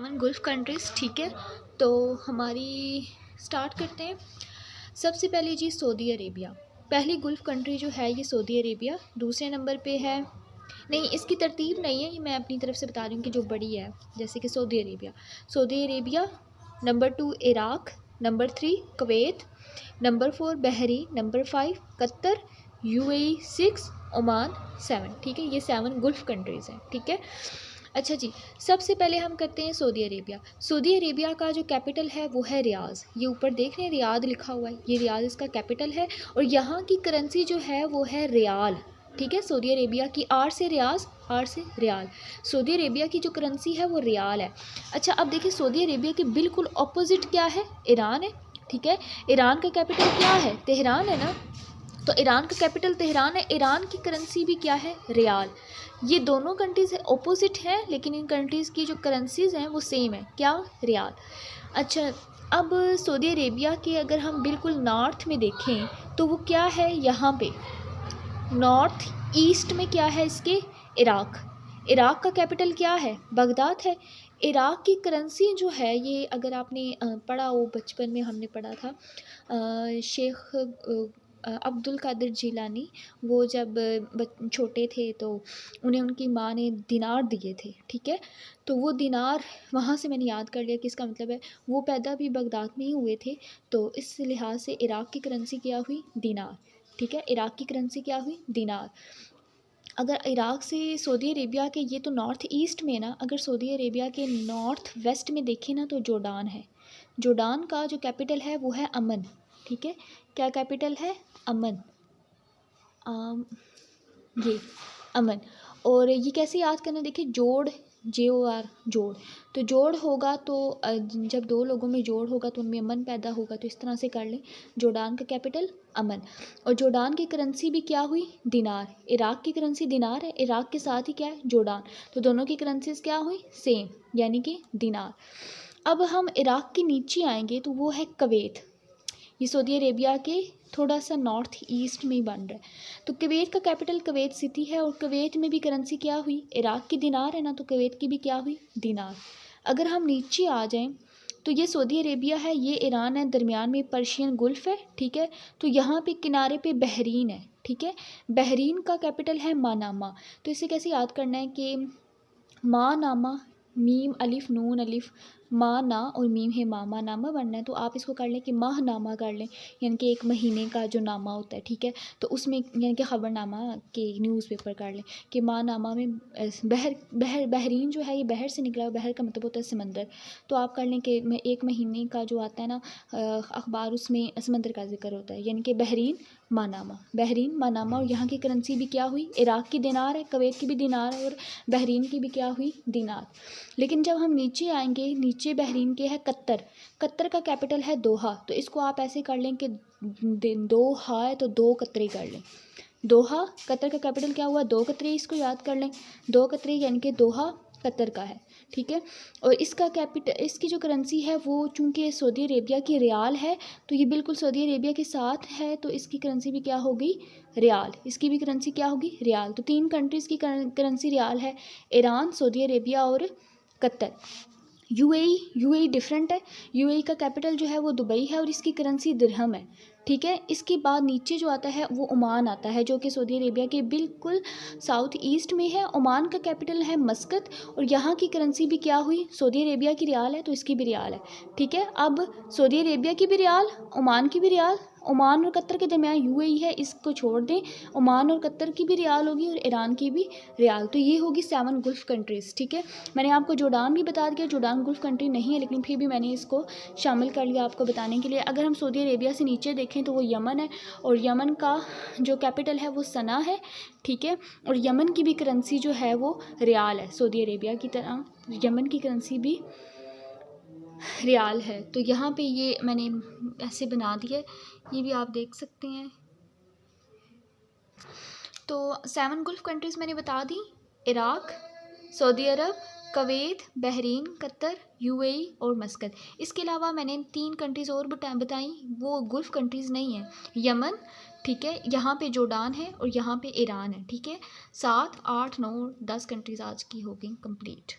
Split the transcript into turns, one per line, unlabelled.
7 gulf countries. ठीक है, तो हमारी स्टार्ट करते हैं। सबसे पहले जी सऊदी अरेबिया, पहली गल्फ़ कंट्री जो है ये सऊदी अरेबिया। दूसरे नंबर पे है, नहीं इसकी तरतीब नहीं है, ये मैं अपनी तरफ से बता रही हूँ कि जो बड़ी है, जैसे कि Saudi Arabia, number 2 Iraq, number 3 Kuwait, number 4 Bahrain, number 5 Qatar, UAE 6, Oman 7। ठीक है, ये 7 गल्फ़ कंट्रीज़ हैं। ठीक है, अच्छा जी, सबसे पहले हम करते हैं सऊदी अरेबिया। सऊदी अरेबिया का जो कैपिटल है वो है रियाज़। ये ऊपर देख रहे हैं रियाद लिखा हुआ है, ये रियाज़ इसका कैपिटल है और यहाँ की करेंसी जो है वो है रियाल। ठीक है, सऊदी अरेबिया की आर से रियाज़, आर से रियाल। सऊदी अरेबिया की जो करेंसी है वो रियाल है। अच्छा, अब देखिए सऊदी अरेबिया के बिल्कुल अपोजिट क्या है, ईरान है। ठीक है, ईरान का कैपिटल क्या है, तेहरान है ना, तो ईरान का कैपिटल तेहरान है। ईरान की करेंसी भी क्या है, रियाल। ये दोनों कंट्रीज़ अपोजिट हैं, लेकिन इन कंट्रीज़ की जो करेंसीज़ हैं वो सेम है, क्या, रियाल। अच्छा, अब सऊदी अरेबिया के अगर हम बिल्कुल नॉर्थ में देखें तो वो क्या है, यहाँ पे नॉर्थ ईस्ट में क्या है इसके, इराक़। इराक़ का कैपिटल क्या है, बगदाद है। इराक़ की करेंसी जो है, ये अगर आपने पढ़ा हो, बचपन में हमने पढ़ा था, शेख अब्दुल कादिर जिलानी, वो जब छोटे थे तो उन्हें उनकी माँ ने दिनार दिए थे। ठीक है, तो वो दिनार, वहाँ से मैंने याद कर लिया कि इसका मतलब है वो पैदा भी बगदाद में ही हुए थे, तो इस लिहाज से इराक़ की करेंसी क्या हुई, दिनार। ठीक है, इराक़ की करेंसी क्या हुई, दिनार। अगर इराक़ से सऊदी अरेबिया के, ये तो नॉर्थ ईस्ट में ना, अगर सऊदी अरेबिया के नॉर्थ वेस्ट में देखें ना तो जोर्डान है। जोर्डान का जो कैपिटल है वो है अमन। ठीक है, क्या कैपिटल है, अमन, ये अमन। और ये कैसे याद करना, देखिए जोड़, JOR, जोड़, तो जोड़ होगा तो जब दो लोगों में जोड़ होगा तो उनमें अमन पैदा होगा, तो इस तरह से कर लें। जोर्डान का कैपिटल अमन, और जोर्डान की करेंसी भी क्या हुई, दिनार। इराक़ की करेंसी दिनार है, इराक़ के साथ ही क्या है, जोर्डान, तो दोनों की करेंसीज क्या हुई, सेम, यानी कि दिनार। अब हम इराक़ के नीचे आएंगे तो वो है कुवैत। ये सऊदी अरेबिया के थोड़ा सा नॉर्थ ईस्ट में ही बन रहा है, तो कुवैत का कैपिटल कुवैत सिटी है, और कुवैत में भी करेंसी क्या हुई, इराक़ की दिनार है ना, तो कुवैत की भी क्या हुई, दिनार। अगर हम नीचे आ जाएं तो ये सऊदी अरेबिया है, ये ईरान है, दरमियान में पर्शियन गल्फ़ है। ठीक है, तो यहाँ पे किनारे पे बहरीन है। ठीक है, बहरीन का कैपिटल है मानामा। तो इसे कैसे याद करना है कि मानामा, मीम अलिफ नून अलिफ, माँ ना और मीम है मामा, नामा बनना है, तो आप इसको कर लें कि माह नामा कर लें, यानी कि एक महीने का जो नामा होता है। ठीक है, तो उसमें यानी कि ख़बरनामा के न्यूज़पेपर कर लें कि माह नामा में बहरीन जो है ये बहर से निकला, बहर का मतलब होता है समंदर, तो आप कर लें कि एक महीने का जो आता है ना अखबार, उसमें समंदर का जिक्र होता है, यानी कि बहरीन मानामा, बहरीन मानामा। और यहाँ की करेंसी भी क्या हुई, इराक़ की दिनार है, कुवैत की भी दिनार है, और बहरीन की भी क्या हुई, दिनार। लेकिन जब हम नीचे आएंगे, नीचे बहरीन के है कतर। कतर का कैपिटल है दोहा, तो इसको आप ऐसे कर लें कि दोहा है तो दो कतरे कर लें, दोहा। कतर का कैपिटल क्या हुआ, दो कतरे, इसको याद कर लें, दो कतरे, यानी कि दोहा कतर का है। ठीक है, और इसका कैपिटल, इसकी जो करेंसी है वो चूँकि सऊदी अरेबिया की रियाल है, तो ये बिल्कुल सऊदी अरेबिया के साथ है, तो इसकी करेंसी भी क्या होगी, रियाल। इसकी भी करेंसी क्या होगी, रियाल। तो 3 कंट्रीज़ की करेंसी रियाल है, ईरान, सऊदी अरेबिया और कतर। UAE डिफरेंट है, UAE का कैपिटल जो है वो दुबई है और इसकी करेंसी दिरहम है। ठीक है, इसके बाद नीचे जो आता है वो ओमान आता है, जो कि सऊदी अरेबिया के बिल्कुल साउथ ईस्ट में है। ओमान का कैपिटल है मस्कत, और यहाँ की करेंसी भी क्या हुई, सऊदी अरेबिया की रियाल है, तो इसकी भी रियाल है। ठीक है, अब सऊदी अरेबिया की भी रियाल, ओमान की भी रियाल, ओमान और कतर के दरमियान UAE है, इसको छोड़ दें, ओमान और कतर की भी रियाल होगी और ईरान की भी रियाल। तो ये होगी 7 गल्फ़ कंट्रीज़। ठीक है, मैंने आपको जोर्डान भी बता दिया, जोर्डान गल्फ़ कंट्री नहीं है, लेकिन फिर भी मैंने इसको शामिल कर लिया आपको बताने के लिए। अगर हम सऊदी अरेबिया से नीचे देखें तो वो यमन है, और यमन का जो कैपिटल है वो सना है। ठीक है, और यमन की भी करेंसी जो है वो रियाल है, सऊदी अरेबिया की तरह यमन की करेंसी भी रियाल है। तो यहाँ पे ये मैंने ऐसे बना दिया, ये भी आप देख सकते हैं। तो 7 गल्फ़ कंट्रीज़ मैंने बता दी, इराक़, सऊदी अरब, कुवैत, बहरीन, कतर, UAE और मस्कत। इसके अलावा मैंने 3 कंट्रीज़ और बताई, वो गल्फ़ कंट्रीज़ नहीं है, यमन, ठीक है, यहाँ पे जोर्डान है और यहाँ पे ईरान है। ठीक है, 7, 8, 9, 10 कंट्रीज़ आज की हो गई कंप्लीट।